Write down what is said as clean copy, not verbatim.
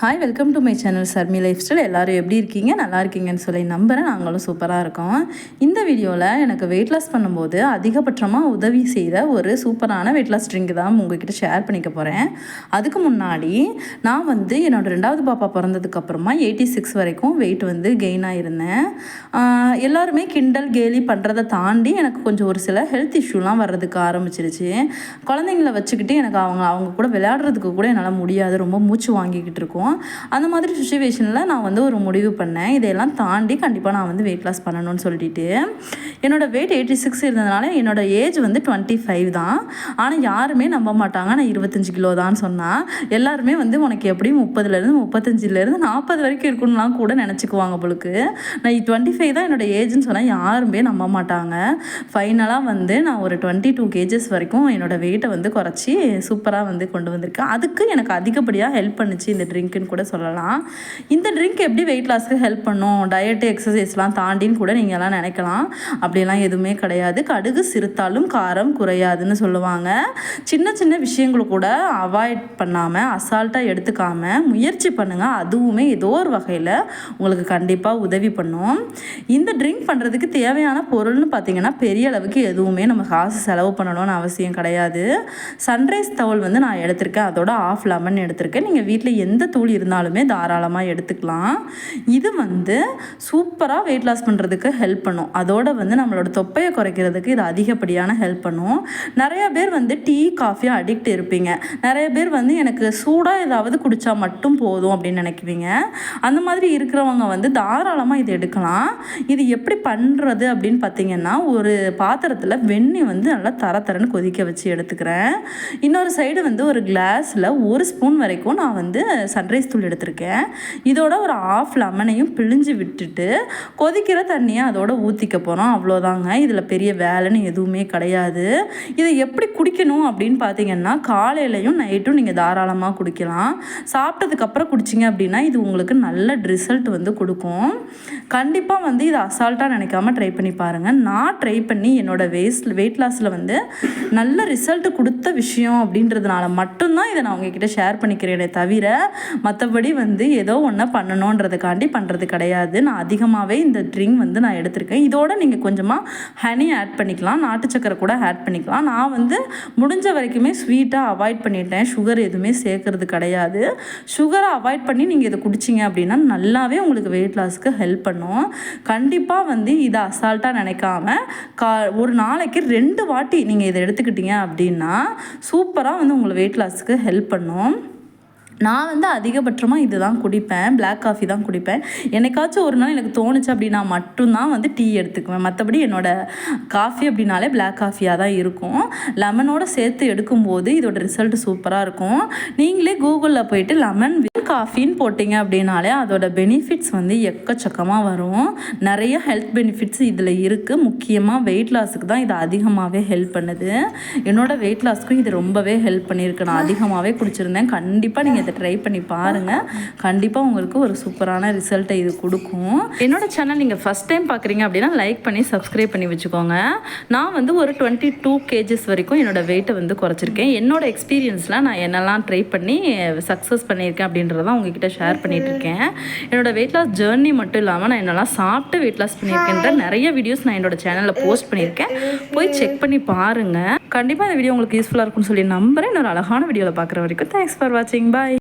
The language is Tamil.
Hi, welcome to my channel Sharmi life style. எல்லோரும் எப்படி இருக்கீங்க? நல்லா இருக்கீங்கன்னு சொல்லி நம்புகிறேன். நாங்களும் சூப்பராக இருக்கோம். இந்த வீடியோவில் எனக்கு வெயிட் லாஸ் பண்ணும்போது அதிகபட்சமாக உதவி செய்த ஒரு சூப்பரான வெயிட் லாஸ் ட்ரிங்க் தான் உங்ககிட்ட ஷேர் பண்ணிக்க போகிறேன். அதுக்கு முன்னாடி நான் என்னோடய 2வது பாப்பா பிறந்ததுக்கப்புறமா 86 வரைக்கும் வெயிட் கெயின் ஆகிருந்தேன். எல்லாருமே கிண்டல் கேலி பண்ணுறதை தாண்டி எனக்கு கொஞ்சம் ஒரு சில ஹெல்த் இஷ்யூலாம் வர்றதுக்கு ஆரம்பிச்சிருச்சு. குழந்தைங்கள வச்சுக்கிட்டு எனக்கு அவங்க கூட விளையாடுறதுக்கு கூட என்னால் முடியாது. ரொம்ப மூச்சு வாங்கிக்கிட்டு இருக்கும். அந்த மாதிரி சுச்சுவேஷனில் நான் ஒரு முடிவு பண்ணேன். இதையெல்லாம் தாண்டி கண்டிப்பாக நான் வெயிட் லாஸ் பண்ணணும்னு சொல்லிட்டு என்னோடய வெயிட் 86 இருந்ததுனால என்னோடய ஏஜ் 25 தான். ஆனால் யாருமே நம்ப மாட்டாங்க நான் 25 கிலோ தான் சொன்னால். எல்லாருமே உனக்கு எப்படி 30லேருந்து 35லேருந்து 40 வரைக்கும் இருக்குன்னுலாம் கூட நினச்சிக்குவாங்க போலுக்கு. நான் 25 தான் என்னோடய ஏஜ்னு சொன்னால் யாருமே நம்ப மாட்டாங்க. ஃபைனலாக நான் ஒரு 22 kgs வரைக்கும் என்னோடய வெயிட்டை குறைச்சி சூப்பராக கொண்டு வந்திருக்கேன். அதுக்கு எனக்கு அதிகப்படியாக ஹெல்ப் பண்ணிச்சு இந்த ட்ரிங்க்குன்னு கூட சொல்லலாம். இந்த ட்ரிங்க் எப்படி வெயிட் லாஸ்க்கு ஹெல்ப் பண்ணும், டயட்டு எக்ஸசைஸ்லாம் தாண்டின்னு கூட நீங்கள் எல்லாம் நினைக்கலாம். அப்படிலாம் எதுவுமே கிடையாது. கடுகு சிறுத்தாலும் காரம் குறையாதுன்னு சொல்லுவாங்க. சின்ன சின்ன விஷயங்களை கூட அவாய்ட் பண்ணாமல் அசால்ட்டாக எடுத்துக்காமல் முயற்சி பண்ணுங்கள். அதுவுமே ஏதோ ஒரு வகையில் உங்களுக்கு கண்டிப்பாக உதவி பண்ணும். இந்த ட்ரிங்க் பண்ணுறதுக்கு தேவையான பொருள்னு பார்த்தீங்கன்னா பெரிய அளவுக்கு எதுவுமே நம்ம காசு செலவு பண்ணணும்னு அவசியம் கிடையாது. சன்ரைஸ் தவுள் நான் எடுத்திருக்கேன். அதோட ஆஃப் லெமன் எடுத்திருக்கேன். நீங்கள் வீட்டில் எந்த தூள் இருந்தாலுமே தாராளமாக எடுத்துக்கலாம். இது சூப்பராக வெயிட் லாஸ் பண்ணுறதுக்கு ஹெல்ப் பண்ணும். அதோட நம்மளோட தொப்பையை குறைக்கிறதுக்கு இது அதிகப்படியான ஹெல்ப் பண்ணும். நிறைய பேர் டீ காஃபி அடிக்ட் இருப்பீங்க. நிறைய பேர் எனக்கு சூடாக ஏதாவது குடித்தா மட்டும் போதும் அப்படின்னு நினைக்குவீங்க. அந்த மாதிரி இருக்கிறவங்க தாராளமாக இது எடுக்கலாம். இது எப்படி பண்ணுறது அப்படின்னு பார்த்தீங்கன்னா, ஒரு பாத்திரத்தில் வெண்ணெய் நல்லா தரன்னு கொதிக்க வச்சு எடுத்துக்கிறேன். இன்னொரு சைடு ஒரு கிளாஸில் 1 ஸ்பூன் வரைக்கும் நான் சன்ரைஸ் தூள் எடுத்திருக்கேன். இதோட ஒரு ஆஃப் லெமனையும் பிழிஞ்சு விட்டுட்டு கொதிக்கிற தண்ணியை அதோட ஊற்றிக்க போகிறோம். அவ்வளோதாங்க. இதில் பெரிய வேலைன்னு எதுவுமே கிடையாது. இதை எப்படி குடிக்கணும் அப்படின்னு பார்த்தீங்கன்னா, காலையிலையும் நைட்டும் நீங்கள் தாராளமாக குடிக்கலாம். சாப்பிட்டதுக்கப்புறம் குடிச்சிங்க அப்படின்னா இது உங்களுக்கு நல்ல ரிசல்ட் கொடுக்கும். கண்டிப்பாக இதை அசால்ட்டாக நினைக்காம ட்ரை பண்ணி பாருங்கள். நான் ட்ரை பண்ணி என்னோடய வெயிட் லாஸில் நல்ல ரிசல்ட் கொடுத்த விஷயம் அப்படின்றதுனால மட்டும்தான் இதை நான் உங்ககிட்ட ஷேர் பண்ணிக்கிறேனே தவிர மற்றபடி ஏதோ ஒன்று பண்ணணுன்றதுக்காண்டி பண்ணுறது கிடையாது. நான் அதிகமாகவே இந்த ட்ரிங்க் நான் எடுத்திருக்கேன். இதோட நீங்கள் கொஞ்சமாக ஹனி ஆட் பண்ணிக்கலாம். நாட்டு சக்கரை கூட ஆட் பண்ணிக்கலாம். நான் முடிஞ்ச வரைக்குமே ஸ்வீட்டாக அவாய்ட் பண்ணிட்டேன். சுகர் எதுவுமே சேர்க்கறது கிடையாது. சுகரை அவாய்ட் பண்ணி நீங்கள் இதை குடிச்சிங்க அப்படின்னா நல்லாவே உங்களுக்கு வெயிட் லாஸ்க்கு ஹெல்ப் பண்ணும். கண்டிப்பாக இதை அசால்ட்டாக நினைக்காம ஒரு நாளைக்கு 2 வாட்டி நீங்கள் இதை எடுத்துக்கிட்டீங்க அப்படின்னா சூப்பராக உங்களை வெயிட் லாஸ்க்கு ஹெல்ப் பண்ணும். நான் அதிகபட்சமாக இது தான் குடிப்பேன். பிளாக் காஃபி தான் குடிப்பேன். என்னைக்காச்சும் ஒரு நாள் எனக்கு தோணுச்சு அப்படின்னா மட்டும்தான் டீ எடுத்துக்குவேன். மற்றபடி என்னோடய காஃபி அப்படின்னாலே பிளாக் காஃபியாக தான் இருக்கும். லெமனோட சேர்த்து எடுக்கும்போது இதோட ரிசல்ட் சூப்பராக இருக்கும். நீங்களே கூகுளில் போயிட்டு லெமன் காஃபின்னு போட்டிங்க அப்படின்னாலே அதோட பெனிஃபிட்ஸ் எக்கச்சக்கமாக வரும். நிறைய ஹெல்த் பெனிஃபிட்ஸ் இதில் இருக்குது. முக்கியமாக வெயிட் லாஸுக்கு தான் இது அதிகமாகவே ஹெல்ப் பண்ணுது. என்னோடய வெயிட் லாஸ்க்கும் இது ரொம்பவே ஹெல்ப் பண்ணியிருக்கு. நான் அதிகமாகவே குடிச்சிருந்தேன். கண்டிப்பாக நீங்கள் இதை ட்ரை பண்ணி பாருங்கள். கண்டிப்பாக உங்களுக்கு ஒரு சூப்பரான ரிசல்ட்டை இது கொடுக்கும். என்னோட சேனல் நீங்கள் ஃபஸ்ட் டைம் பார்க்குறீங்க அப்படின்னா லைக் பண்ணி சப்ஸ்கிரைப் பண்ணி வச்சுக்கோங்க. நான் ஒரு 22 kgs வரைக்கும் என்னோடய வெயிட்டை குறைச்சிருக்கேன். என்னோட எக்ஸ்பீரியன்ஸில் நான் என்னெல்லாம் ட்ரை பண்ணி சக்ஸஸ் பண்ணியிருக்கேன் அப்படின்றதான் உங்ககிட்ட ஷேர் பண்ணிட்டு இருக்கேன். என்னோட வெயிட் லாஸ் ஜேர்னி மட்டும் இல்லாமல் நான் என்னெல்லாம் சாப்பிட்டு வெயிட் லாஸ் பண்ணியிருக்கேன்ற நிறைய வீடியோஸ் நான் என்னோட சேனலில் போஸ்ட் பண்ணியிருக்கேன். போய் செக் பண்ணி பாருங்கள். கண்டிப்பாக இந்த வீடியோ உங்களுக்கு யூஸ்ஃபுல்லாக இருக்கும்னு சொல்லி நம்புறேன். இன்னொரு அழகான வீடியோவில் பார்க்குற வரைக்கும் தேங்க்ஸ் ஃபார் வாட்சிங். பாய்.